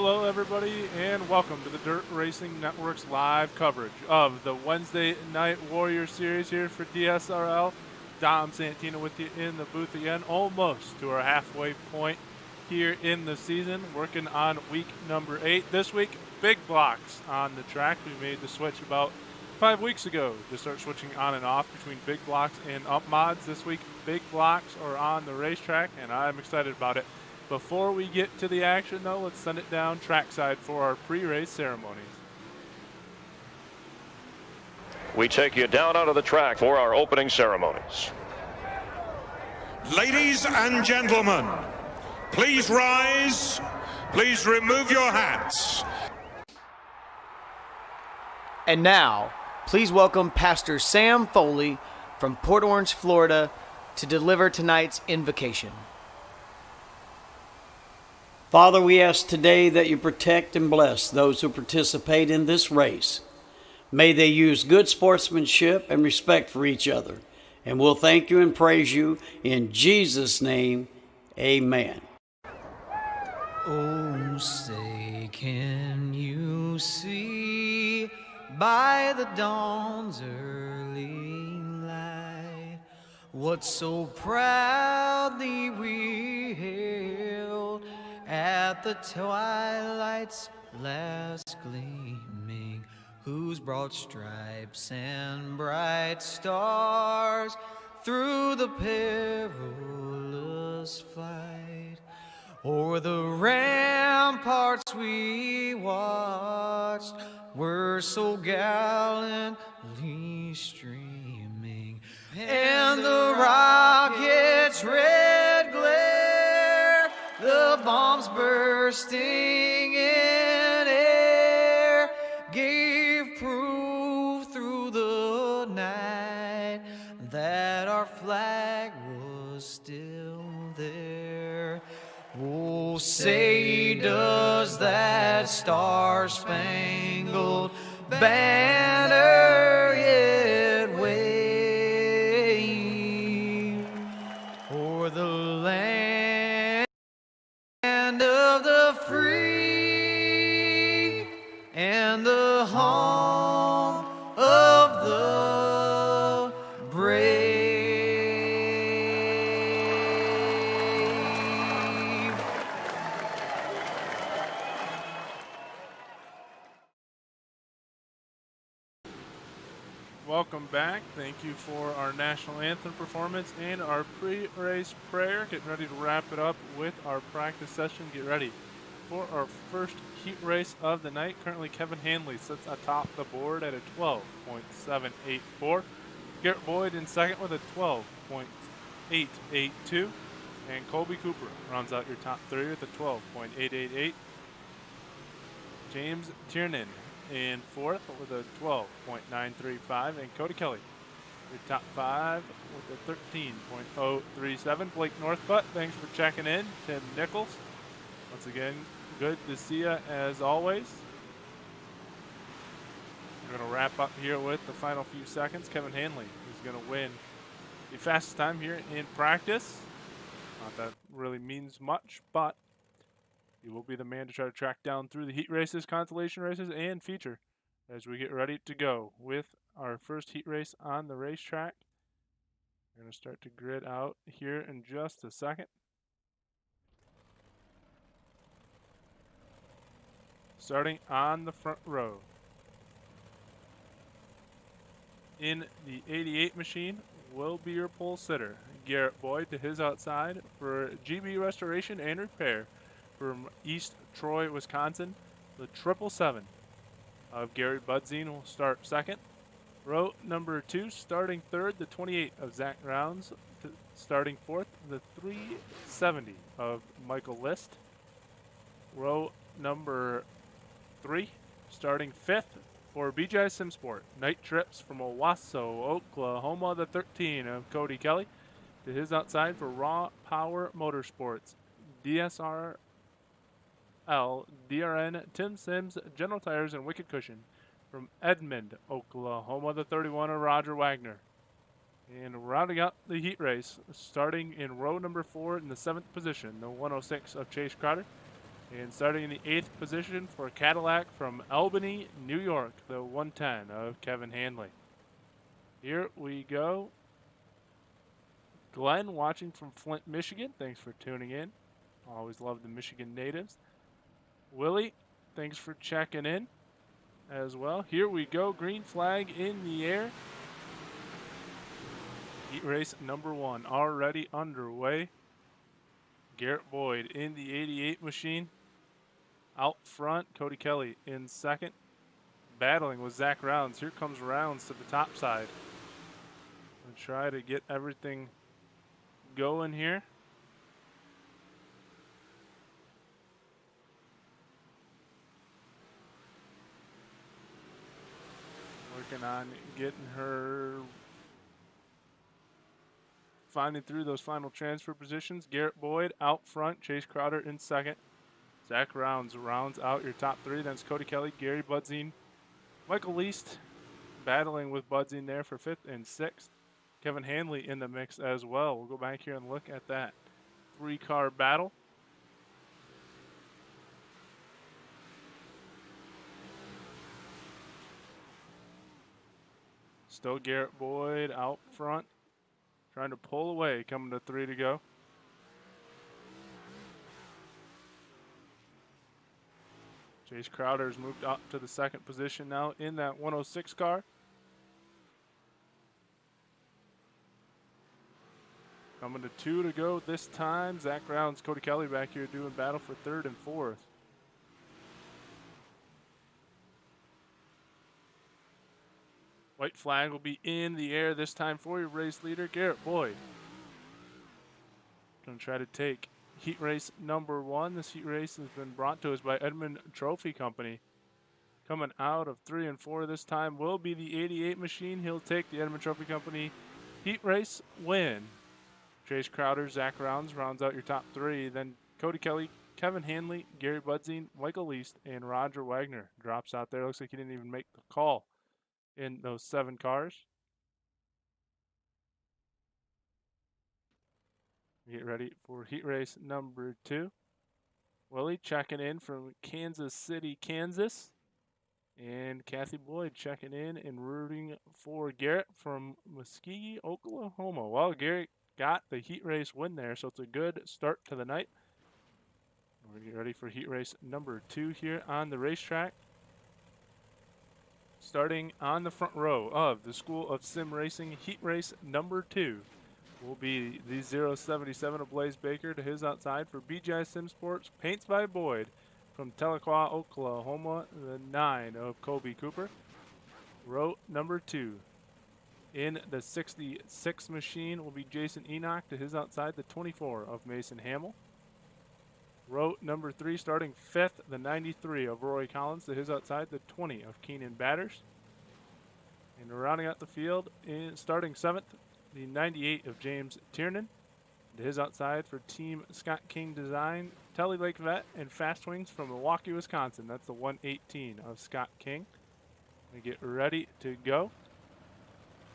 Hello, everybody, and welcome to the Dirt Racing Network's live coverage of the Wednesday Night Warrior Series here for DSRL. Dom Santina with you in the booth again, almost to our halfway point here in the season, working on week number 8. This week, big blocks on the track. We made the switch about 5 weeks ago to start switching on and off between big blocks and up mods. This week, big blocks are on the racetrack, and I'm excited about it. Before we get to the action, though, let's send it down trackside for our pre-race ceremonies. We take you down onto the track for our opening ceremonies. Ladies and gentlemen, please rise. Please remove your hats. And now, please welcome Pastor Sam Foley from Port Orange, Florida, to deliver tonight's invocation. Father, we ask today that you protect and bless those who participate in this race. May they use good sportsmanship and respect for each other. And we'll thank you and praise you in Jesus' name. Amen. Oh, say, can you see by the dawn's early light what so proudly we hailed at the twilight's last gleaming, whose broad stripes and bright stars through the perilous flight o'er the ramparts we watched were so gallantly streaming, and the rocket's red glare, the bombs bursting in air, gave proof through the night that our flag was still there. Oh, say does that star-spangled banner yet wave o'er the land of the free and the home of the brave? Welcome back. Thank you for our national anthem performance and our pre-race prayer. Getting ready to wrap it up with our practice session. Get ready for our first heat race of the night. Currently, Kevin Hanley sits atop the board at a 12.784. Garrett Boyd in second with a 12.882. And Colby Cooper rounds out your top three with a 12.888. James Tiernan in fourth with a 12.935, and Cody Kelly, your top five with a 13.037. Blake Northbutt, thanks for checking in. Tim Nichols, once again, good to see you as always. We're going to wrap up here with the final few seconds. Kevin Hanley is going to win the fastest time here in practice. Not that really means much, but he will be the man to try to track down through the heat races, consolation races, and feature as we get ready to go with our first heat race on the racetrack. We're going to start to grid out here in just a second. Starting on the front row. In the 88 machine will be your pole sitter, Garrett Boyd, to his outside for GB Restoration and Repair. From East Troy, Wisconsin, the 777 of Gary Budzine will start second. Row number 2, starting third, the 28 of Zach Rounds. Starting fourth, the 370 of Michael List. Row number 3, starting fifth for BJ Simsport. Night Trips from Owasso, Oklahoma, the 13 of Cody Kelly. To his outside for Raw Power Motorsports, DSRL DRN, Tim Sims, General Tires, and Wicked Cushion. From Edmond, Oklahoma, the 31 of Roger Wagner. And rounding out the heat race, starting in row number 4 in the 7th position, the 106 of Chase Crowder. And starting in the 8th position for Cadillac from Albany, New York, the 110 of Kevin Hanley. Here we go. Glenn watching from Flint, Michigan. Thanks for tuning in. Always love the Michigan natives. Willie, thanks for checking in as well. Here we go. Green flag in the air. Heat race number 1 already underway. Garrett Boyd in the 88 machine. Out front, Cody Kelly in second. Battling with Zach Rounds. Here comes Rounds to the top side. We'll try to get everything going here. Working on getting her finding through those final transfer positions. Garrett Boyd out front, Chase Crowder in second. Zach rounds out your top 3. Then it's Cody Kelly, Gary Budzine, Michael Least battling with Budzine there for 5th and 6th. Kevin Hanley in the mix as well. We'll go back here and look at that 3-car battle. Still Garrett Boyd out front, trying to pull away, coming to 3 to go. Chase Crowder's moved up to the 2nd position now in that 106 car. Coming to 2 to go this time. Zach Rounds, Cody Kelly back here doing battle for 3rd and 4th. White flag will be in the air this time for your race leader, Garrett Boyd. Going to try to take heat race number 1. This heat race has been brought to us by Edmond Trophy Company. Coming out of 3 and 4 this time will be the 88 machine. He'll take the Edmond Trophy Company heat race win. Chase Crowder, Zach rounds out your top 3. Then Cody Kelly, Kevin Hanley, Gary Budzine, Michael Least, and Roger Wagner drops out there. Looks like he didn't even make the call in those 7 cars. Get ready for heat race number 2. Willie checking in from Kansas City, Kansas. And Kathy Boyd checking in and rooting for Garrett from Muskogee, Oklahoma. Well, Garrett got the heat race win there, so it's a good start to the night. We're going to get ready for heat race number 2 here on the racetrack. Starting on the front row of the School of Sim Racing, heat race number 2 will be the 077 of Blaze Baker to his outside for BGI Sim Sports, Paints by Boyd from Tahlequah, Oklahoma, the 9 of Kobe Cooper. Row number 2 in the 66 machine will be Jason Enoch to his outside, the 24 of Mason Hamill. Row number 3, starting 5th, the 93 of Rory Collins to his outside, the 20 of Keenan Batters. And rounding out the field, starting 7th, the 98 of James Tiernan to his outside for Team Scott King Design, Telly Lake Vet, and Fast Wings from Milwaukee, Wisconsin. That's the 118 of Scott King. We get ready to go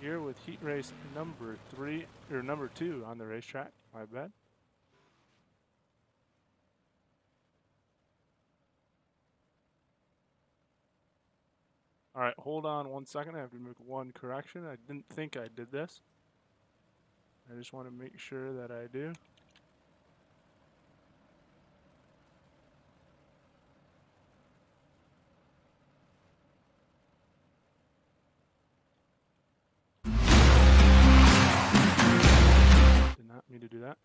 here with heat race number 2 on the racetrack. My bad. All right, hold on 1 second. I have to make one correction. I didn't think I did this. I just want to make sure that I do. Did not mean to do that.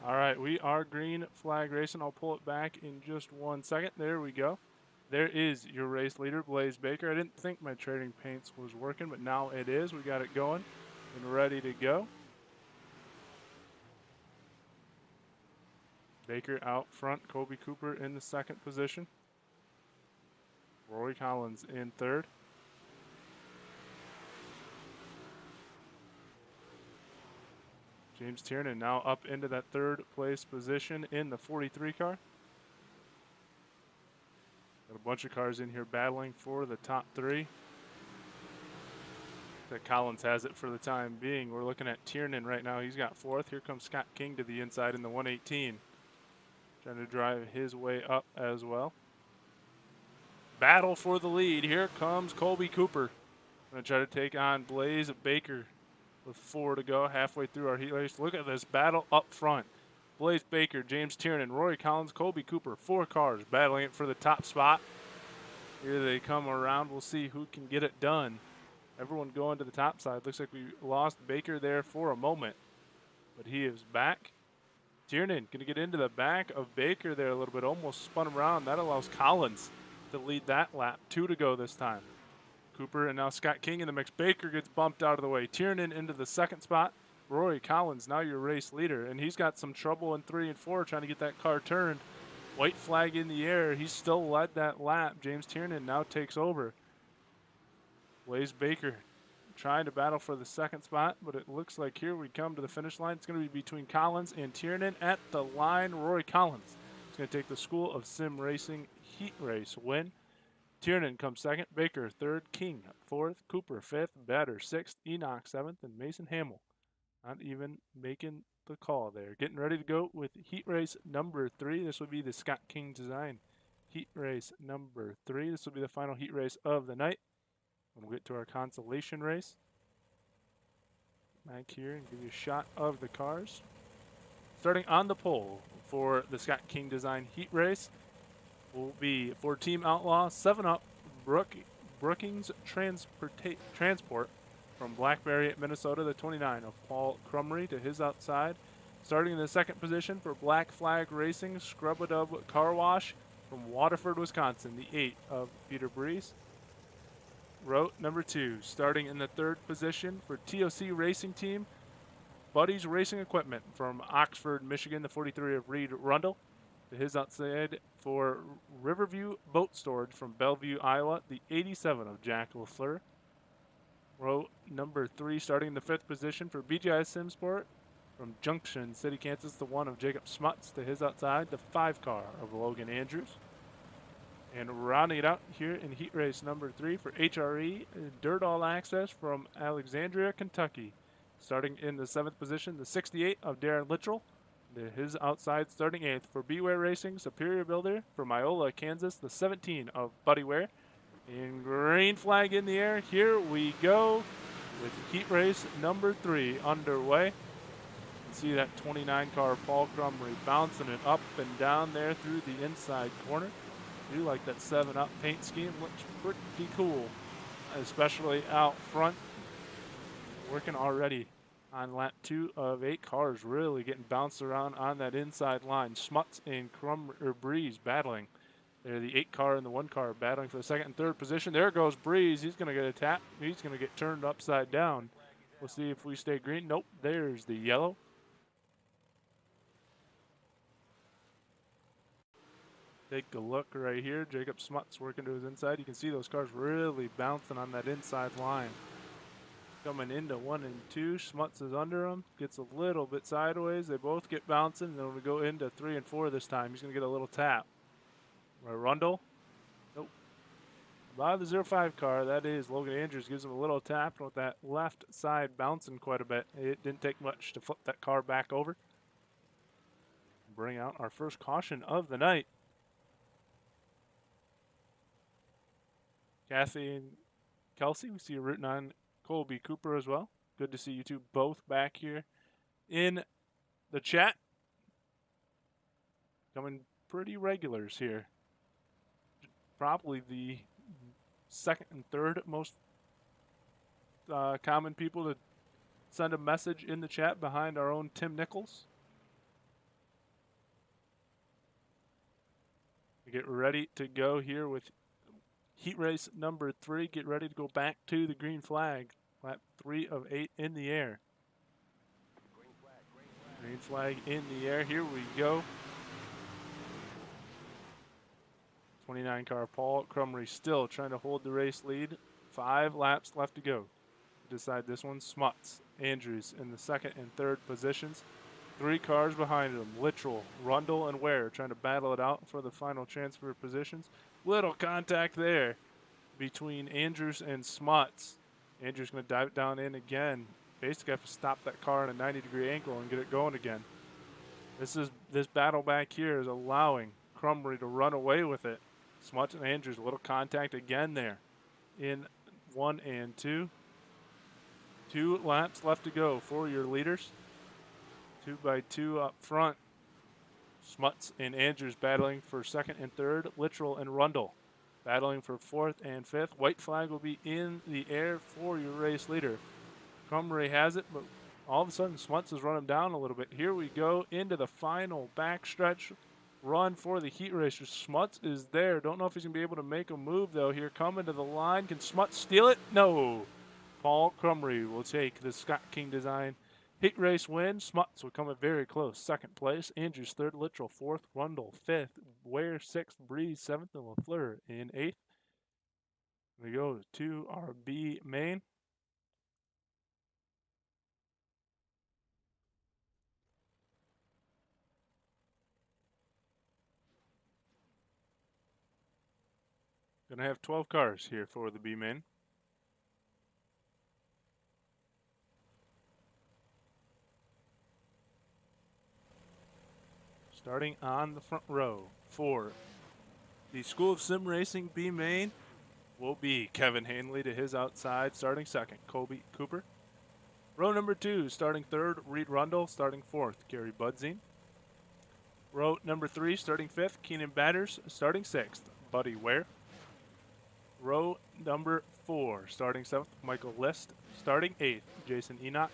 All right, we are green flag racing. I'll pull it back in just 1 second. There we go. There is your race leader, Blaze Baker. I didn't think my trading paints was working, but now it is. We got it going and ready to go. Baker out front, Kobe Cooper in the 2nd position. Rory Collins in 3rd. James Tiernan now up into that 3rd place position in the 43 car. Got Got a bunch of cars in here battling for the top 3. That Collins has it for the time being. We're looking at Tiernan right now. He's got 4th. Here comes Scott King to the inside in the 118. Trying to drive his way up as well. Battle for the lead. Here comes Colby Cooper. Going to try to take on Blaze Baker with 4 to go, halfway through our heat race. Look at this battle up front. Blaze Baker, James Tiernan, Rory Collins, Colby Cooper, 4 cars battling it for the top spot. Here they come around. We'll see who can get it done. Everyone going to the top side. Looks like we lost Baker there for a moment, but he is back. Tiernan going to get into the back of Baker there a little bit, almost spun him around. That allows Collins to lead that lap. 2 to go this time. Cooper and now Scott King in the mix. Baker gets bumped out of the way. Tiernan into the 2nd spot. Rory Collins, now your race leader, and he's got some trouble in 3 and 4 trying to get that car turned. White flag in the air. He still led that lap. James Tiernan now takes over. Blaze Baker trying to battle for the 2nd spot, but it looks like here we come to the finish line. It's going to be between Collins and Tiernan at the line. Rory Collins is going to take the School of Sim Racing heat race win. Tiernan comes 2nd, Baker 3rd, King 4th, Cooper 5th, Batter 6th, Enoch 7th, and Mason Hamill not even making the call there. Getting ready to go with heat race number 3. This will be the Scott King design heat race number 3. This will be the final heat race of the night. We'll get to our consolation race. Back here and give you a shot of the cars. Starting on the pole for the Scott King design heat race will be for Team Outlaw 7-Up Brookings Transport from Blackberry, Minnesota, the 29 of Paul Crumry to his outside. Starting in the 2nd position for Black Flag Racing Scrub-a-Dub Car Wash from Waterford, Wisconsin, the 8 of Peter Breeze. Row number 2, starting in the 3rd position for TOC Racing Team, Buddies Racing Equipment from Oxford, Michigan, the 43 of Reed Rundle. To his outside for Riverview Boat Storage from Bellevue, Iowa, the 87 of Jack LaFleur. Row number 3, starting in the 5th position for BGI Simsport from Junction City, Kansas, the 1 of Jacob Smuts. To his outside, the 5 car of Logan Andrews. And rounding it out here in heat race number 3 for HRE Dirt All Access from Alexandria, Kentucky. Starting in the 7th position, the 68 of Darren Littrell. His outside starting 8th for Beware Racing Superior Builder from Iola, Kansas, the 17 of Buddy Ware. And green flag in the air. Here we go with heat race number 3 underway. You can see that 29 car Paul Crumry bouncing it up and down there through the inside corner. I do like that 7-Up paint scheme. Looks pretty cool, especially out front. Working already on lap 2 of 8 cars, really getting bounced around on that inside line. Smuts and Breeze battling. They're the 8 car and the 1 car battling for the 2nd and 3rd position. There goes Breeze. He's going to get a tap. He's going to get turned upside down. We'll see if we stay green. Nope, there's the yellow. Take a look right here. Jacob Smuts working to his inside. You can see those cars really bouncing on that inside line. Coming into 1 and 2. Smuts is under him. Gets a little bit sideways. They both get bouncing. Then we go into 3 and 4 this time. He's going to get a little tap. Rundle. Nope. By the 05 car, that is Logan Andrews, gives him a little tap. And with that left side bouncing quite a bit, it didn't take much to flip that car back over. Bring out our first caution of the night. Kathy and Kelsey, we see you rooting on Colby Cooper as well. Good to see you two both back here in the chat. Coming pretty regulars here. Probably the 2nd and 3rd most common people to send a message in the chat behind our own Tim Nichols. We get ready to go here with heat race number 3. Get ready to go back to the green flag. Lap 3 of 8 in the air. Green flag in the air. Here we go. 29 car Paul Crumry still trying to hold the race lead. 5 laps left to go. Decide this one. Smuts, Andrews in the 2nd and 3rd positions. 3 cars behind him. Littrell, Rundle, and Ware trying to battle it out for the final transfer positions. Little contact there between Andrews and Smuts. Andrews going to dive it down in again. Basically have to stop that car at a 90-degree angle and get it going again. This battle back here is allowing Crumry to run away with it. Smuts and Andrews, a little contact again there in 1 and 2. 2 laps left to go for your leaders. 2 by 2 up front. Smuts and Andrews battling for 2nd and 3rd. Littrell and Rundle battling for 4th and 5th. White flag will be in the air for your race leader. Crumry has it, but all of a sudden Smuts has run him down a little bit. Here we go into the final backstretch run for the heat racers. Smuts is there. Don't know if he's going to be able to make a move, though. Here coming to the line. Can Smuts steal it? No. Paul Crumry will take the Scott King Design heat race win. Smuts will come in very close. 2nd place. Andrews 3rd. Littrell 4th. Rundle 5th. Ware 6th. Breeze 7th. And LaFleur in 8th. We go to our B main. Gonna have 12 cars here for the B main. Starting on the front row for the School of Sim Racing B main will be Kevin Hanley to his outside, starting 2nd, Colby Cooper. Row number 2, starting 3rd, Reed Rundle, starting 4th, Gary Budzine. Row number 3, starting 5th, Keenan Batters, starting 6th, Buddy Ware. Row number 4, starting 7th, Michael List, starting 8th, Jason Enoch.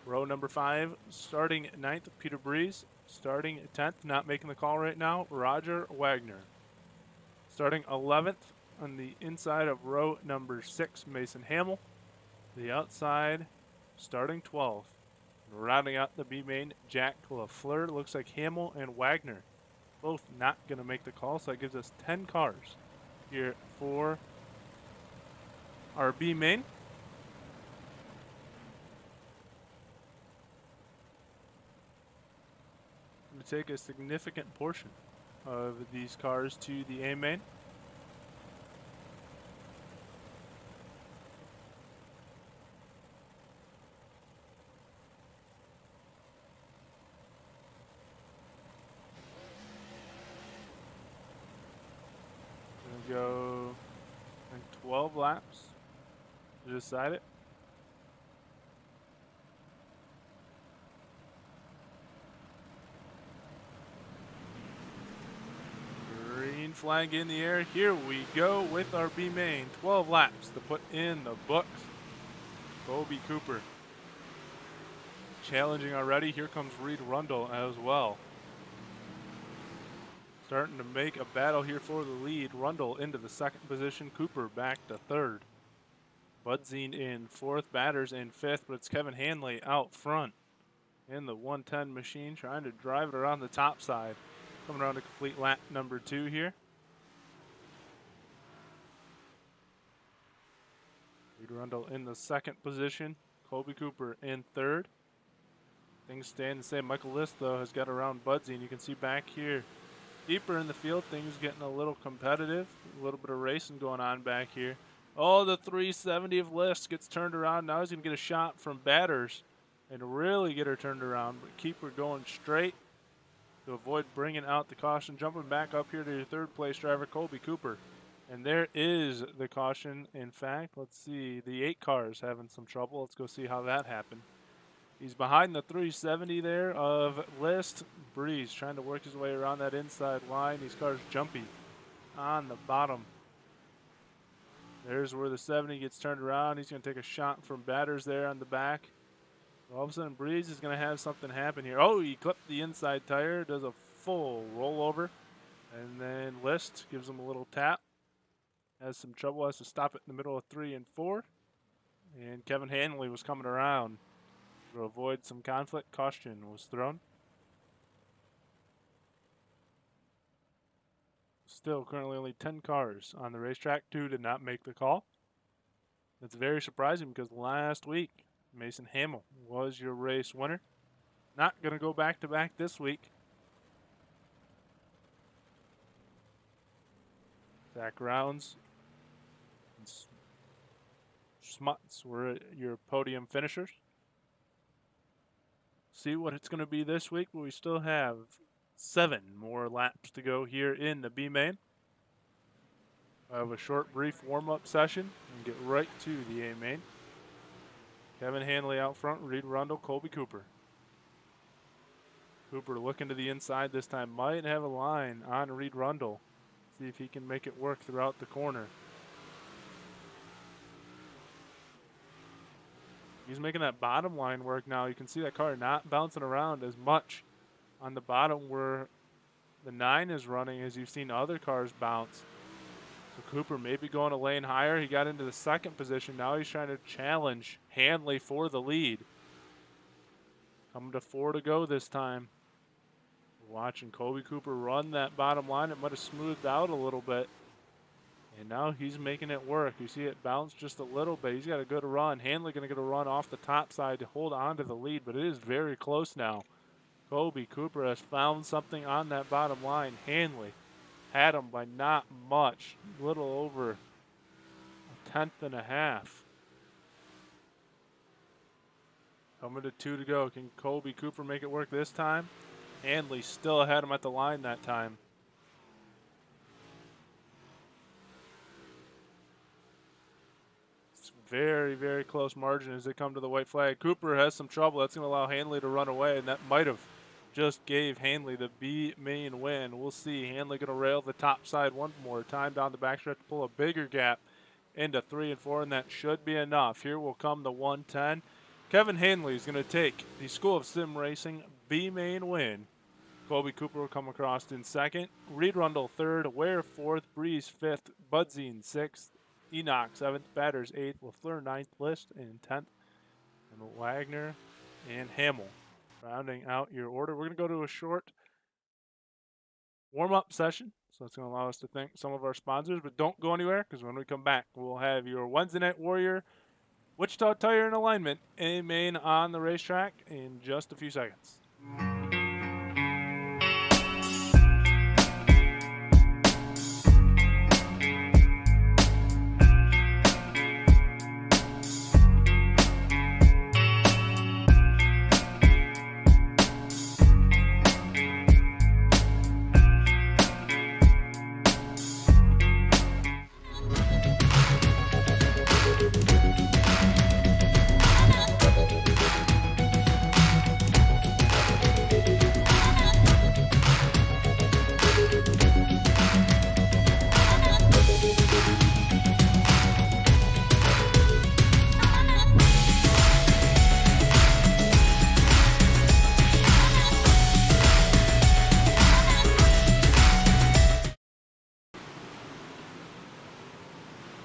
Row number 5, starting 9th, Peter Breeze, starting 10th, not making the call right now, Roger Wagner. Starting 11th on the inside of row number 6, Mason Hamill. The outside, starting 12th. Rounding out the B main, Jack LaFleur. Looks like Hamill and Wagner both not going to make the call, so that gives us 10 cars here for our B main. Going to take a significant portion of these cars to the A main. Go, I think, 12 laps to decide it. Green flag in the air. Here we go with our B main. 12 laps to put in the books. Colby Cooper challenging already. Here comes Reed Rundle as well. Starting to make a battle here for the lead. Rundle into the 2nd position. Cooper back to 3rd. Budzine in 4th. Batters in 5th, but it's Kevin Hanley out front in the 110 machine, trying to drive it around the top side. Coming around to complete lap number 2 here. Reed Rundle in the 2nd position. Colby Cooper in 3rd. Things stand the same. Michael List, though, has got around Budzine. You can see back here, deeper in the field, things getting a little competitive. A little bit of racing going on back here. Oh, the 370 of List gets turned around. Now he's going to get a shot from Batters and really get her turned around, but keep her going straight to avoid bringing out the caution. Jumping back up here to your 3rd place driver, Colby Cooper. And there is the caution. In fact, let's see, the 8 cars having some trouble. Let's go see how that happened. He's behind the 370 there of List. Breeze trying to work his way around that inside line. These cars jumpy on the bottom. There's where the 70 gets turned around. He's going to take a shot from Batters there on the back. All of a sudden, Breeze is going to have something happen here. Oh, he clipped the inside tire, does a full rollover. And then List gives him a little tap. Has some trouble, has to stop it in the middle of 3 and 4. And Kevin Hanley was coming around to avoid some conflict. Caution was thrown. Still currently only 10 cars on the racetrack. 2 did not make the call. That's very surprising because last week Mason Hamill was your race winner. Not going to go back-to-back this week. Back rounds. Smuts were your podium finishers. See what it's going to be this week, but we still have 7 more laps to go here in the B main. I have a short, brief warm-up session and get right to the A main. Kevin Hanley out front, Reed Rundle, Colby Cooper. Cooper looking to the inside this time, might have a line on Reed Rundle. See if he can make it work throughout the corner. He's making that bottom line work now. You can see that car not bouncing around as much on the bottom where the 9 is running as you've seen other cars bounce. So Cooper maybe going a lane higher. He got into the 2nd position. Now he's trying to challenge Hanley for the lead. Coming to 4 to go this time. Watching Colby Cooper run that bottom line. It might have smoothed out a little bit. And now he's making it work. You see it bounce just a little bit. He's got a good run. Hanley going to get a run off the top side to hold on to the lead, but it is very close now. Colby Cooper has found something on that bottom line. Hanley had him by not much, a little over 1/10.5. Coming to 2 to go. Can Colby Cooper make it work this time? Hanley still had him at the line that time. It's very, very close margin as they come to the white flag. Cooper has some trouble. That's going to allow Hanley to run away, and that might have just gave Hanley the B main win. We'll see. Hanley going to rail the top side one more time down the backstretch to pull a bigger gap into 3 and 4, and that should be enough. Here will come the 110. Kevin Hanley is going to take the School of Sim Racing B main win. Colby Cooper will come across in 2nd. Reed Rundle 3rd. Ware 4th. Breeze 5th. Budzine 6th. Enoch 7th. Batters 8th. LaFleur 9th. List in 10th. And Wagner and Hamill rounding out your order. We're going to go to a short warm-up session. So it's going to allow us to thank some of our sponsors. But don't go anywhere, because when we come back, we'll have your Wednesday Night Warrior, Wichita Tire and Alignment, A main on the racetrack in just a few seconds.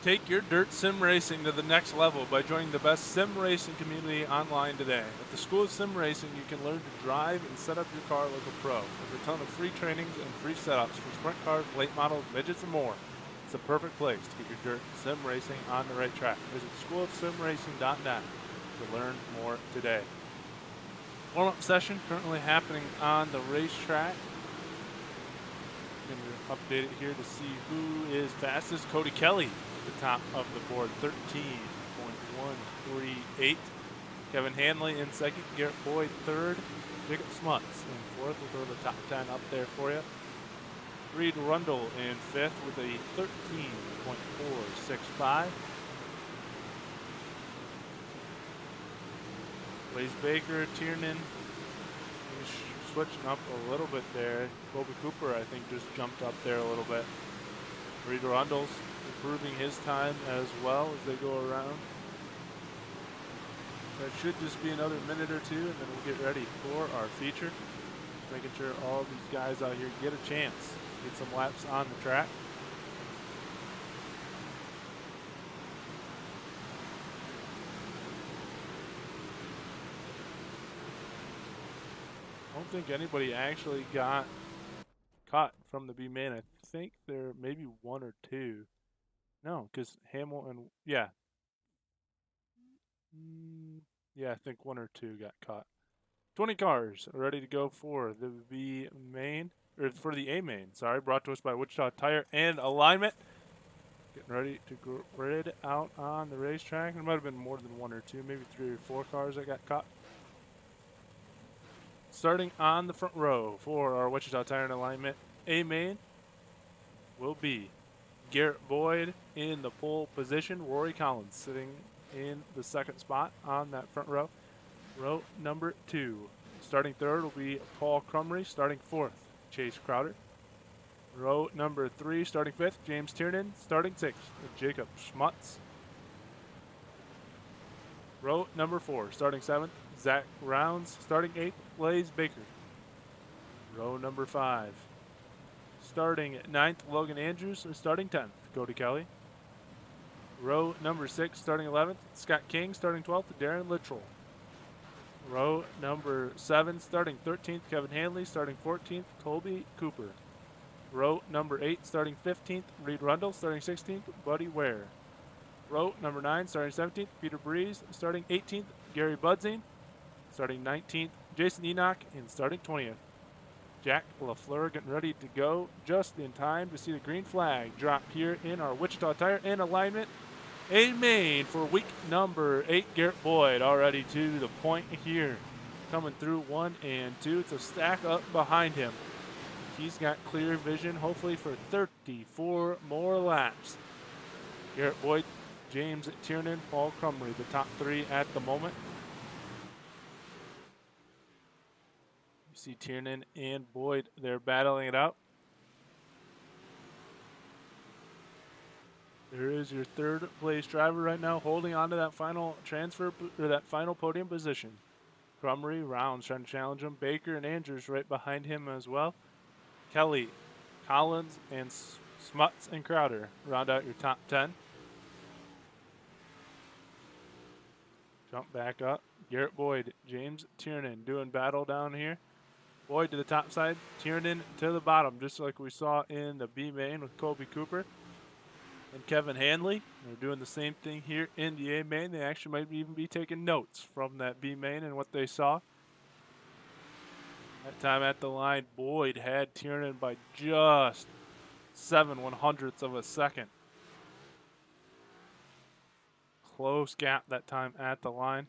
Take your dirt sim racing to the next level by joining the best sim racing community online today. At the School of Sim Racing, you can learn to drive and set up your car like a pro. With a ton of free trainings and free setups for sprint cars, late models, midgets, and more. It's a perfect place to get your dirt sim racing on the right track. Visit schoolofsimracing.net to learn more today. Warm-up session currently happening on the racetrack. Going to update it here to see who is fastest. Cody Kelly at the top of the board, 13.138. Kevin Hanley in 2nd, Garrett Boyd 3rd, Jacob Smuts in 4th. We'll throw the top 10 up there for you. Reed Rundle in 5th with a 13.465. Blaze Baker, Tiernan, switching up a little bit there. Colby Cooper, I think, just jumped up there a little bit. Reed Rundle's improving his time as well as they go around. That should just be another minute or two, and then we'll get ready for our feature. Making sure all these guys out here get a chance, get some laps on the track. I don't think anybody actually got cut from the B main. I think there may be 1 or 2. No, because Hamill and yeah, I think 1 or 2 got caught. 20 cars are ready to go for the B main, or for the A main. Sorry, brought to us by Wichita Tire and Alignment. getting ready to grid out on the racetrack. There might have been more than one or two, maybe 3 or 4 cars that got caught. Starting on the front row for our Wichita Tire and Alignment A main will be Garrett Boyd in the pole position. Rory Collins sitting in the second spot on that front row. Row number 2. Starting third will be Paul Crumry. Starting fourth, Chase Crowder. Row number 3, starting 5th, James Tiernan. Starting 6th, Jacob Schmutz. Row number 4, starting 7th, Zach Rounds. Starting 8th, Blaze Baker. Row number 5, starting 9th, Logan Andrews. Starting 10th, Cody Kelly. Row number 6, starting 11th, Scott King. Starting 12th, Darren Littrell. Row number 7, starting 13th, Kevin Hanley. Starting 14th, Colby Cooper. Row number 8, starting 15th, Reed Rundle. Starting 16th, Buddy Ware. Row number 9, starting 17th, Peter Breeze. Starting 18th, Gary Budzing. Starting 19th, Jason Enoch. And starting 20th, Jack LaFleur, getting ready to go just in time to see the green flag drop here in our Wichita Tire and Alignment A main for week number 8. Garrett Boyd already to the point here, coming through 1 and 2. It's a stack up behind him. He's got clear vision, hopefully for 34 more laps. Garrett Boyd, James Tiernan, Paul Crumry, the top 3 at the moment. You see Tiernan and Boyd, they're battling it out. There is your third place driver right now, holding on to that final transfer, or that final podium position. Crumry, Rounds trying to challenge him. Baker and Andrews right behind him as well. Kelly, Collins, and Smuts and Crowder round out your top 10. Jump back up. Garrett Boyd, James Tiernan doing battle down here. Boyd to the top side, Tiernan to the bottom, just like we saw in the B main with Colby Cooper and Kevin Hanley. They're doing the same thing here in the A main. They actually might even be taking notes from that B main and what they saw. That time at the line, Boyd had Tiernan by just 7/100ths of a second. Close gap that time at the line.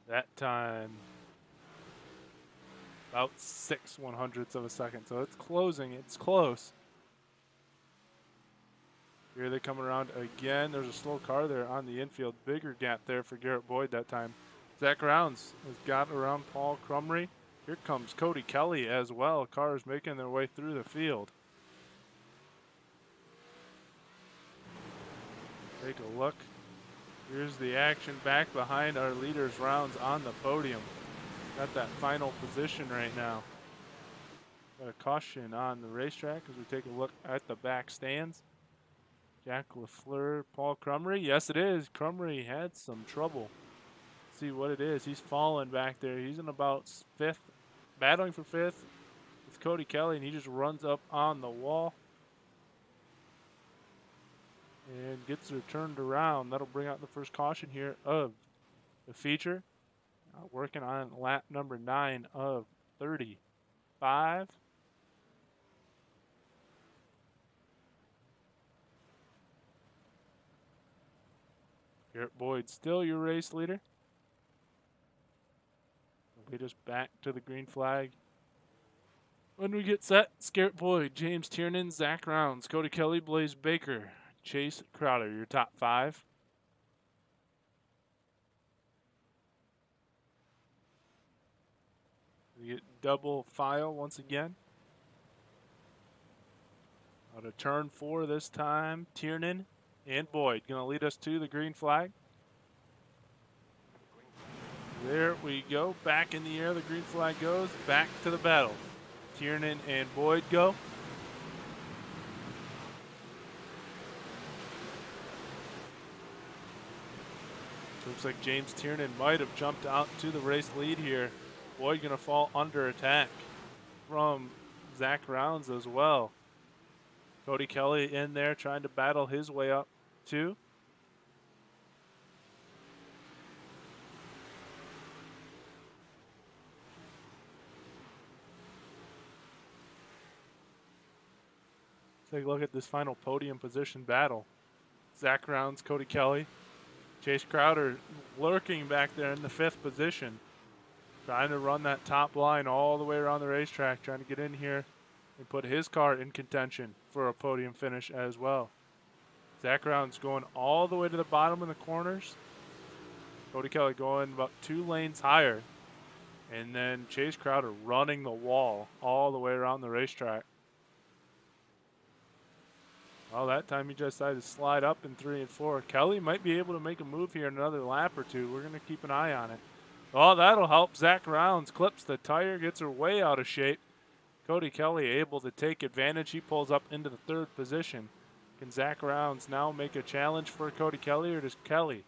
That time, about 6/100ths of a second. So it's closing. It's close. Here they come around again. There's a slow car there on the infield. Bigger gap there for Garrett Boyd that time. Zach Rounds has got around Paul Crumry. Here comes Cody Kelly as well. Cars making their way through the field. Take a look. Here's the action back behind our leaders. Rounds on the podium. Got that final position right now. Got a caution on the racetrack as we take a look at the back stands. Jack LaFleur, Paul Crumry. Yes, it is. Crumry had some trouble. See what it is. He's falling back there. He's in about 5th, battling for 5th with Cody Kelly, and he just runs up on the wall and gets her turned around. That'll bring out the first caution here of the feature. Working on lap number 9 of 35. Garrett Boyd still your race leader. Lead us back to the green flag. When we get set, it's Garrett Boyd, James Tiernan, Zach Rounds, Cody Kelly, Blaze Baker, Chase Crowder, your top 5. We get double file once again. Out of turn 4 this time, Tiernan and Boyd going to lead us to the green flag. There we go. Back in the air, the green flag goes. Back to the battle. Tiernan and Boyd go. Looks like James Tiernan might have jumped out to the race lead here. Boyd going to fall under attack from Zach Rounds as well. Cody Kelly in there trying to battle his way up too. take a look at this final podium position battle. Zach Rounds, Cody Kelly, Chase Crowder lurking back there in the 5th position, trying to run that top line all the way around the racetrack, trying to get in here and put his car in contention for a podium finish as well. Zach Rounds going all the way to the bottom in the corners. Cody Kelly going about 2 lanes higher. And then Chase Crowder running the wall all the way around the racetrack. Well, that time he just decided to slide up in 3 and 4. Kelly might be able to make a move here in another lap or two. We're going to keep an eye on it. Oh, that'll help. Zach Rounds clips the tire, gets her way out of shape. Cody Kelly able to take advantage. He pulls up into the 3rd position. Can Zach Rounds now make a challenge for Cody Kelly, or does Kelly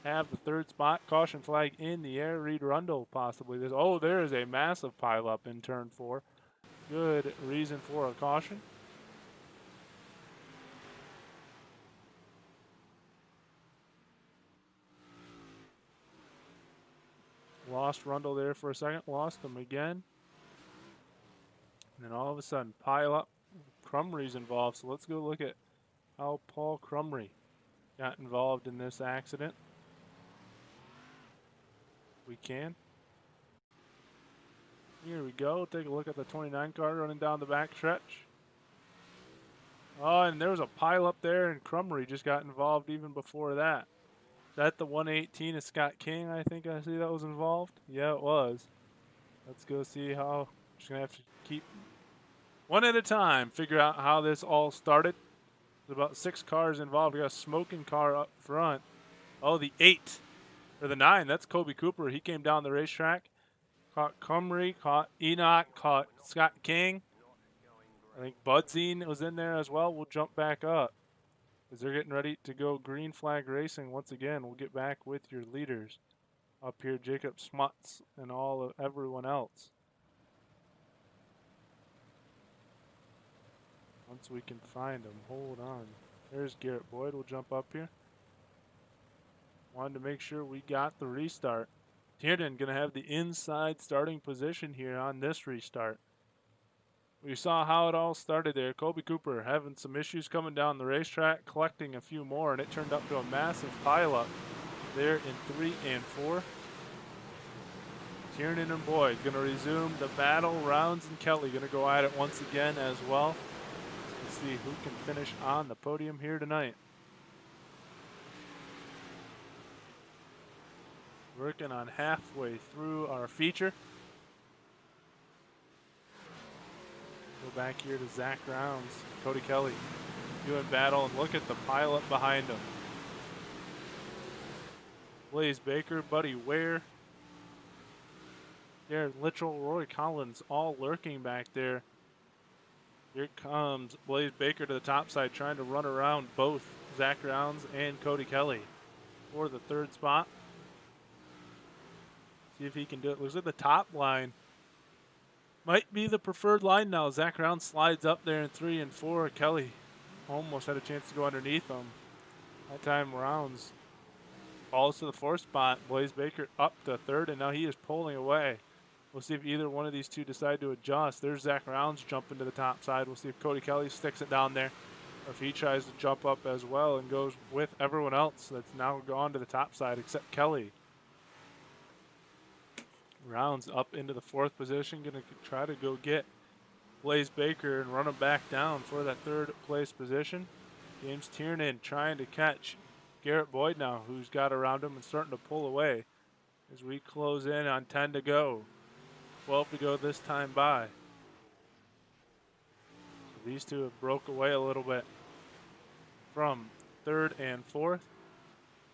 have the 3rd spot? Caution flag in the air. Reed Rundle possibly. Oh, there is a massive pileup in turn 4. Good reason for a caution. Lost Rundle there for a second. Lost him again. And then all of a sudden, pileup. Crumry's involved. So let's go look at how Paul Crumry got involved in this accident. We can. Here we go. Take a look at the 29 car running down the back stretch. Oh, and there was a pile up there, and Crumry just got involved even before that. Is that the 118 of Scott King? I think I see that was involved. Yeah, it was. Let's go see how. Just gonna have to keep one at a time. Figure out how this all started. There's about 6 cars involved. We got a smoking car up front. Oh, the 8 or the 9. That's Kobe Cooper. He came down the racetrack. Caught Crumry, caught Enoch, caught Scott King. I think Budzine was in there as well. We'll jump back up as they're getting ready to go green flag racing once again. We'll get back with your leaders up here, Jacob Smuts and all of everyone else. Once we can find them. Hold on. There's Garrett Boyd. We'll jump up here. Wanted to make sure we got the restart. Tiernan going to have the inside starting position here on this restart. We saw how it all started there. Kobe Cooper having some issues coming down the racetrack, collecting a few more, and it turned up to a massive pileup there in 3 and 4. Tiernan and Boyd going to resume the battle. Rounds and Kelly going to go at it once again as well. Let's see who can finish on the podium here tonight. Working on halfway through our feature. Go back here to Zach Rounds, Cody Kelly doing battle, and look at the pileup behind him. Blaze Baker, Buddy Ware, Darren Littrell, Roy Collins, all lurking back there. Here comes Blaze Baker to the top side, trying to run around both Zach Rounds and Cody Kelly for the 3rd spot. See if he can do it. Looks like the top line might be the preferred line now. Zach Rounds slides up there in 3 and 4. Kelly almost had a chance to go underneath him. That time Rounds falls to the 4th spot. Blaze Baker up to 3rd, and now he is pulling away. We'll see if either one of these two decide to adjust. There's Zach Rounds jumping to the top side. We'll see if Cody Kelly sticks it down there, or if he tries to jump up as well and goes with everyone else that's now gone to the top side except Kelly. Rounds up into the 4th position, going to try to go get Blaze Baker and run him back down for that 3rd place position. James Tiernan trying to catch Garrett Boyd now, who's got around him and starting to pull away as we close in on 10 to go. 12 to go this time by. So these two have broke away a little bit from 3rd and 4th.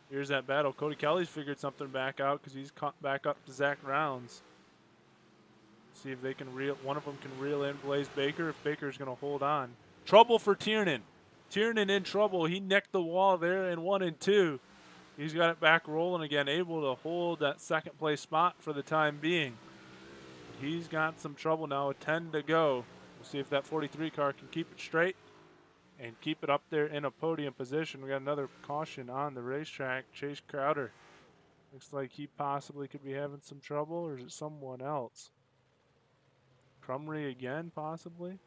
Here's that battle. Cody Kelly's figured something back out because he's caught back up to Zach Rounds. See if they can one of them can reel in Blaze Baker, if Baker's going to hold on. Trouble for Tiernan. Tiernan in trouble. He necked the wall there in 1 and 2. He's got it back rolling again, able to hold that 2nd place spot for the time being. He's got some trouble now with 10 to go. We'll see if that 43 car can keep it straight and keep it up there in a podium position. We got another caution on the racetrack. Chase Crowder. Looks like he possibly could be having some trouble, or is it someone else? Crumry again, possibly?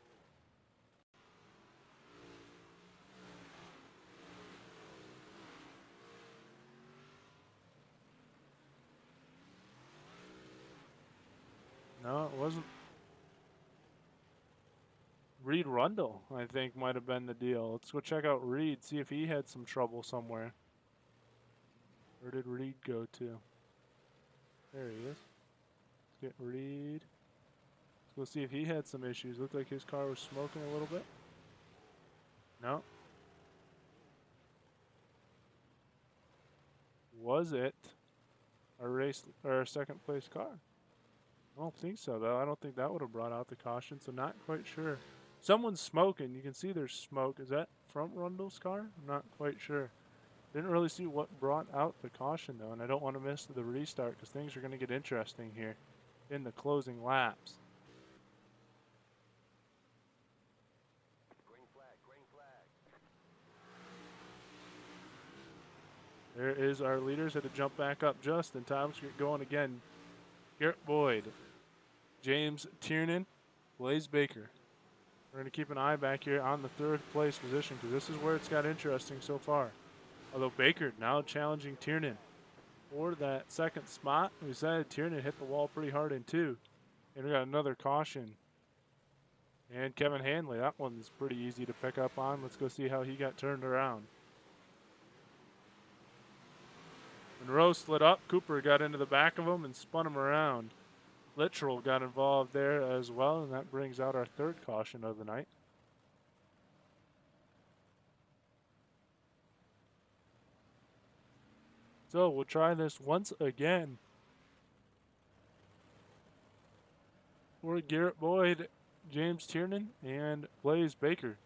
No, it wasn't. Reed Rundle, I think, might have been the deal. Let's go check out Reed, see if he had some trouble somewhere. Where did Reed go to? There he is. Let's get Reed. Let's go see if he had some issues. Looked like his car was smoking a little bit. No. Was it a race or a second place car? I don't think so, though. I don't think that would have brought out the caution, so not quite sure. Someone's smoking. You can see there's smoke. Is that from Rundle's car? I'm not quite sure. Didn't really see what brought out the caution, though, and I don't want to miss the restart because things are going to get interesting here in the closing laps. Green flag, green flag. There is our leaders. Had to jump back up just in time to get going again. Garrett Boyd, James Tiernan, Blaze Baker. We're going to keep an eye back here on the third place position because this is where it's got interesting so far. Although Baker now challenging Tiernan for that second spot. We said Tiernan hit the wall pretty hard in two. And we got another caution. And Kevin Hanley, that one's pretty easy to pick up on. Let's go see how he got turned around. Monroe slid up. Cooper got into the back of him and spun him around. Littrell got involved there as well, and that brings out our third caution of the night. So we'll try this once again for Garrett Boyd, James Tiernan, and Blaze Baker.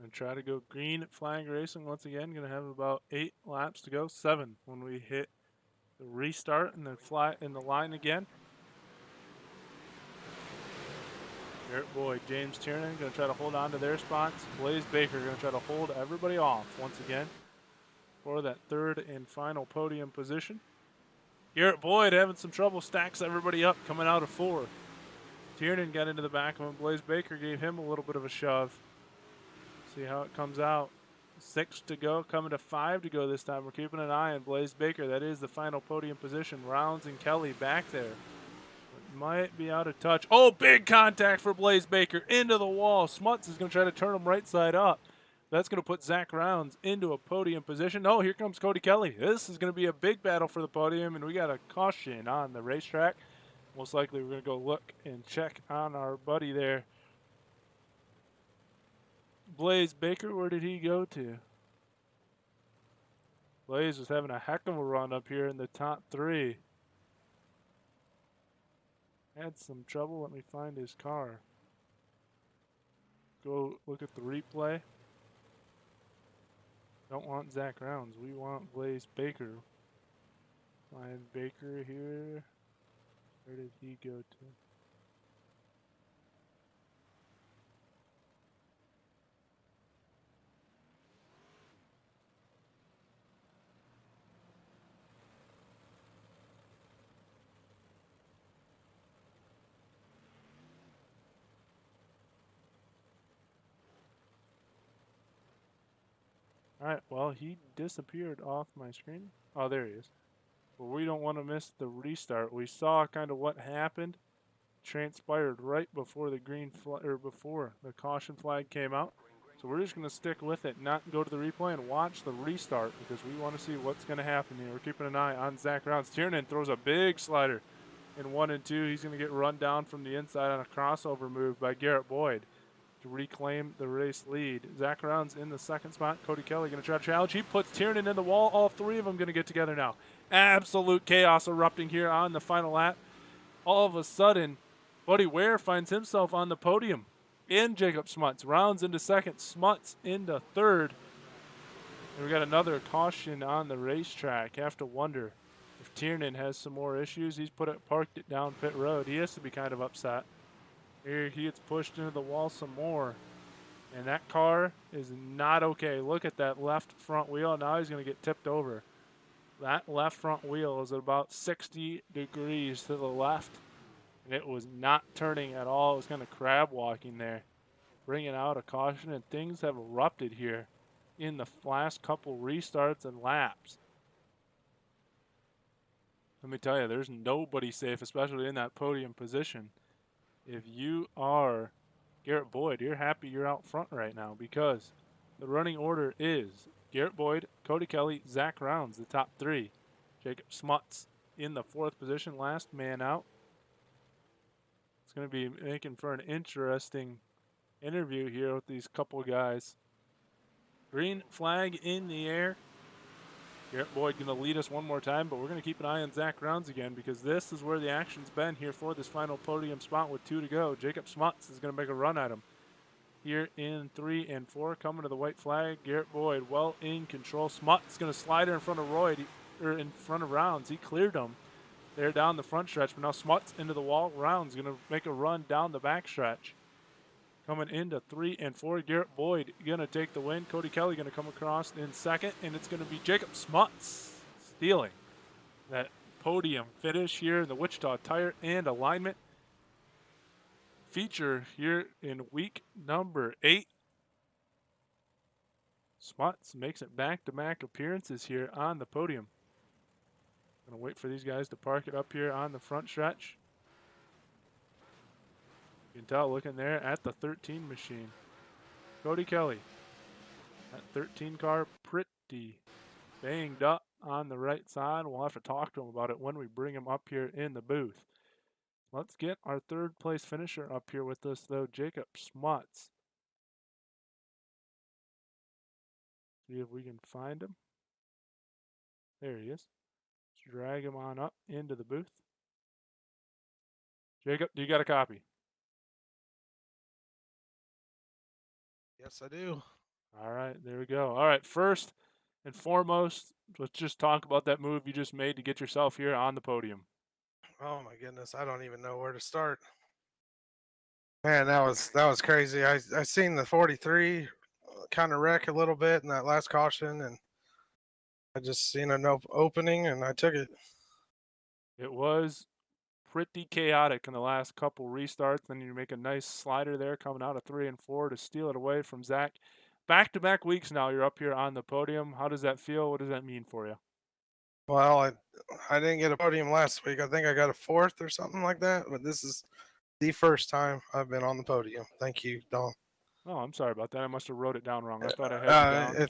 And try to go green flag racing once again. Going to have about 8 laps to go, 7 when we hit the restart and then fly in the line again. Garrett Boyd, James Tiernan going to try to hold on to their spots. Blaze Baker going to try to hold everybody off once again for that third and final podium position. Garrett Boyd having some trouble, stacks everybody up coming out of 4. Tiernan got into the back of him. Blaze Baker gave him a little bit of a shove. See how it comes out. 6 to go, coming to 5 to go this time. We're keeping an eye on Blaze Baker. That is the final podium position. Rounds and Kelly back there. It might be out of touch. Oh, big contact for Blaze Baker into the wall. Smuts is going to try to turn him right side up. That's going to put Zach Rounds into a podium position. Oh, here comes Cody Kelly. This is going to be a big battle for the podium, and we got a caution on the racetrack. Most likely we're going to go look and check on our buddy there. Blaze Baker, where did he go to? Blaze was having a heck of a run up here in the top 3. Had some trouble. Let me find his car. Go look at the replay. Don't want Zach Rounds. We want Blaze Baker. Find Baker here. Where did he go to? Alright, well, he disappeared off my screen. Oh, there he is. But we don't want to miss the restart. We saw kind of what happened. Transpired right before the green flag, or before the caution flag came out. So we're just going to stick with it, not go to the replay and watch the restart because we want to see what's going to happen here. We're keeping an eye on Zach Rounds. Tiernan throws a big slider in 1 and 2. He's going to get run down from the inside on a crossover move by Garrett Boyd to reclaim the race lead. Zach Rounds in the second spot. Cody Kelly going to try to challenge. He puts Tiernan in the wall. All 3 of them going to get together now. Absolute chaos erupting here on the final lap. All of a sudden, Buddy Ware finds himself on the podium in Jacob Smuts. Rounds into second, Smuts into third. And we got another caution on the racetrack. Have to wonder If Tiernan has some more issues, he's parked it down pit road. He has to be kind of upset. Here he gets pushed into the wall some more. And that car is not okay. Look at that left front wheel. Now he's going to get tipped over. That left front wheel is at about 60 degrees to the left. And it was not turning at all. It was kind of crab walking there. Bringing out a caution, and things have erupted here in the last couple restarts and laps. Let me tell you, there's nobody safe, especially in that podium position. If you are Garrett Boyd, you're happy you're out front right now, because the running order is Garrett Boyd, Cody Kelly, Zach Rounds, the top three. Jacob Smuts in the fourth position, last man out. It's going to be making for an interesting interview here with these couple guys. Green flag in the air. Garrett Boyd going to lead us one more time, but we're going to keep an eye on Zach Rounds again, because this is where the action's been here for this final podium spot with 2 to go. Jacob Smuts is going to make a run at him here in 3 and 4. Coming to the white flag, Garrett Boyd well in control. Smuts going to slide her in front of in front of Rounds. He cleared him there down the front stretch, but now Smuts into the wall. Rounds going to make a run down the back stretch. Coming into 3 and 4, Garrett Boyd going to take the win. Cody Kelly going to come across in second, and it's going to be Jacob Smuts stealing that podium finish here in the Wichita Tire and Alignment feature here in week number 8. Smuts makes it back-to-back appearances here on the podium. Going to wait for these guys to park it up here on the front stretch. You can tell looking there at the 13 machine. Cody Kelly. That 13 car pretty banged up on the right side. We'll have to talk to him about it when we bring him up here in the booth. Let's get our third place finisher up here with us, though, Jacob Smuts. See if we can find him. There he is. Let's drag him on up into the booth. Jacob, do you got a copy? Yes, I do. All right, there we go. All right, first and foremost, let's just talk about that move you just made to get yourself here on the podium. Oh my goodness, I don't even know where to start. Man, that was crazy. I seen the 43 kind of wreck a little bit in that last caution, and I just seen an opening and I took it. It was pretty chaotic in the last couple restarts. Then you make a nice slider there coming out of 3 and 4 to steal it away from Zach. Back-to-back weeks now, you're up here on the podium. How does that feel? What does that mean for you? Well, I didn't get a podium last week. I think I got a 4th or something like that, but this is the first time I've been on the podium. Thank you, Don. Oh, I'm sorry about that. I must have wrote it down wrong. I thought I had it down.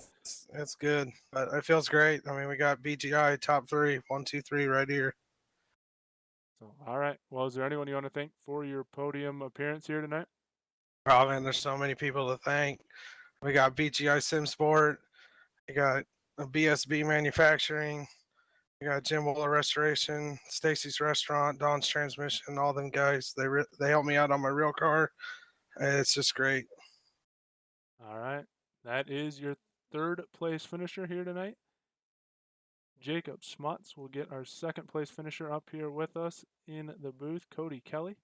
It's good, but it feels great. I mean, we got BGI top 3, 1, 2, 3 right here. So, all right. Well, is there anyone you want to thank for your podium appearance here tonight? Oh man, there's so many people to thank. We got BGI SimSport. We got BSB Manufacturing. We got Jim Waller Restoration, Stacy's Restaurant, Don's Transmission, all them guys. They helped me out on my real car. It's just great. All right. That is your third place finisher here tonight. Jacob Smuts will get our second place finisher up here with us in the booth, Cody Kelly.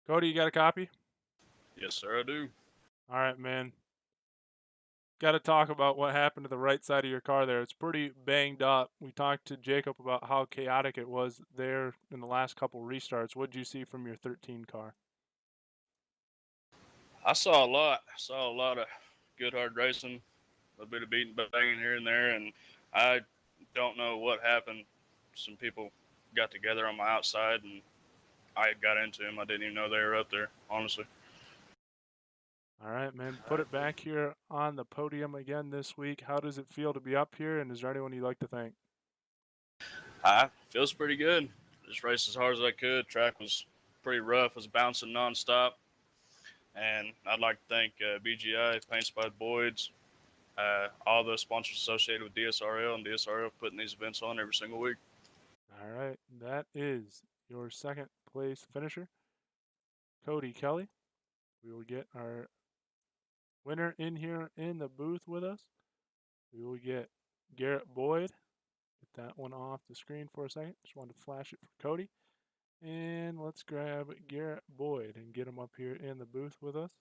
Cody, you got a copy? Yes, sir, I do. All right, man. Got to talk about what happened to the right side of your car there. It's pretty banged up. We talked to Jacob about how chaotic it was there in the last couple restarts. What did you see from your 13 car? I saw a lot. I saw a lot of good hard racing, a little bit of beating, banging here and there, and I don't know what happened. Some people got together on my outside, and I got into them. I didn't even know they were up there, honestly. All right, man. Put it back here on the podium again this week. How does it feel to be up here, and is there anyone you'd like to thank? Feels pretty good. Just raced as hard as I could. Track was pretty rough. Was bouncing nonstop. And I'd like to thank BGI, Paints by Boyd's, all the sponsors associated with DSRL and DSRL putting these events on every single week. All right, that is your second place finisher, Cody Kelly. We will get our winner in here in the booth with us. We will get Garrett Boyd Get that one off the screen for a second. Just wanted to flash it for Cody. And let's grab Garrett Boyd and get him up here in the booth with us.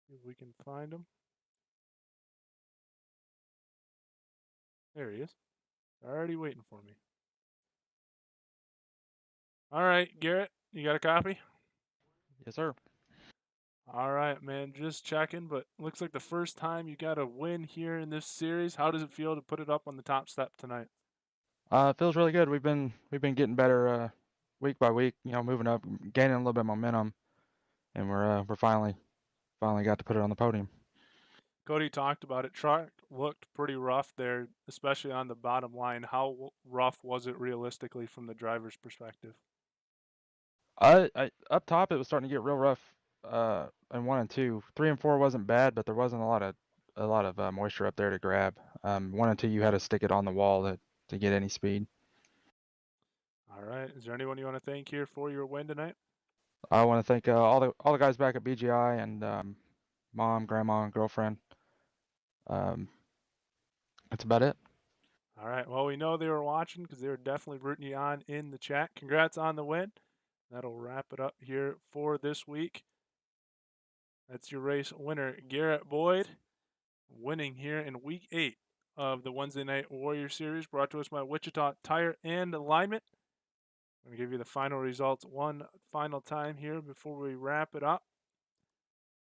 See if we can find him. There he is. Already waiting for me. All right, Garrett, you got a copy? Yes, sir. All right, man, just checking, but looks like the first time you got a win here in this series. How does it feel to put it up on the top step tonight? It feels really good. We've been getting better week by week. You know, moving up, gaining a little bit of momentum, and we're finally got to put it on the podium. Cody talked about it. Truck looked pretty rough there, especially on the bottom line. How rough was it realistically from the driver's perspective? Up top it was starting to get real rough. In 1 and 2, 3 and 4 wasn't bad, but there wasn't a lot of moisture up there to grab. 1 and 2 you had to stick it on the wall to get any speed. All right. Is there anyone you want to thank here for your win tonight? I want to thank all the guys back at BGI and mom, grandma, and girlfriend. That's about it. All right. Well, we know they were watching because they were definitely rooting you on in the chat. Congrats on the win. That'll wrap it up here for this week. That's your race winner, Garrett Boyd, winning here in week 8 of the Wednesday Night Warrior Series, brought to us by Wichita Tire and Alignment. I'm going to give you the final results one final time here before we wrap it up.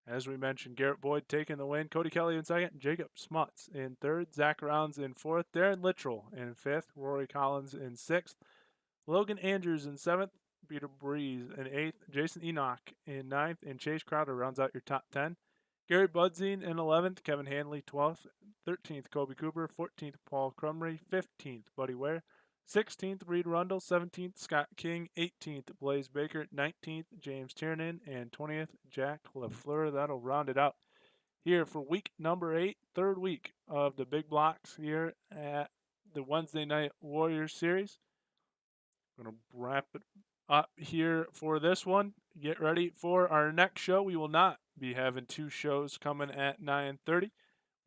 As we mentioned, Garrett Boyd taking the win, Cody Kelly in second, Jacob Smuts in third, Zach Rounds in fourth, Darren Littrell in fifth, Rory Collins in sixth, Logan Andrews in seventh, Peter Breeze in eighth, Jason Enoch in ninth, and Chase Crowder rounds out your top 10. Gary Budzine in 11th, Kevin Hanley 12th, 13th Kobe Cooper, 14th Paul Crumry, 15th Buddy Ware, 16th Reed Rundle, 17th Scott King, 18th Blaze Baker, 19th James Tiernan, and 20th Jack LaFleur. That'll round it out here for week number 8, third week of the big blocks here at the Wednesday Night Warriors Series. Going to wrap it up here for this one. Get ready for our next show. We will not be having 2 shows coming at 9:30.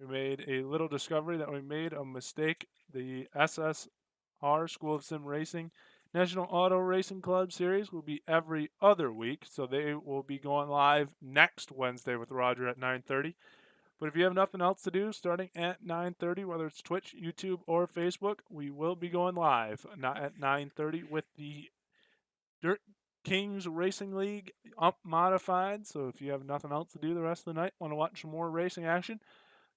We made a little discovery that we made a mistake. The SSR School of Sim Racing National Auto Racing Club Series will be every other week, so they will be going live next Wednesday with Roger at 9:30. But if you have nothing else to do, starting at 9:30, whether it's Twitch, YouTube, or Facebook, we will be going live not at 9:30 with the Dirt Kings Racing League up modified. So if you have nothing else to do the rest of the night, want to watch some more racing action,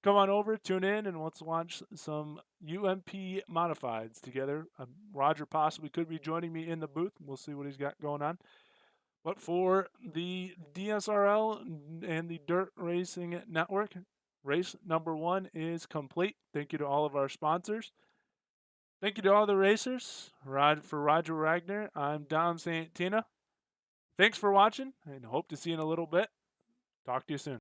come on over, tune in, and let's watch some UMP modifieds together. Roger possibly could be joining me in the booth. We'll see what he's got going on. But for the DSRL and the Dirt Racing Network, race number 1 is complete. Thank you to all of our sponsors. Thank you to all the racers. For Roger Wagner, I'm Dom Santina. Thanks for watching, and hope to see you in a little bit. Talk to you soon.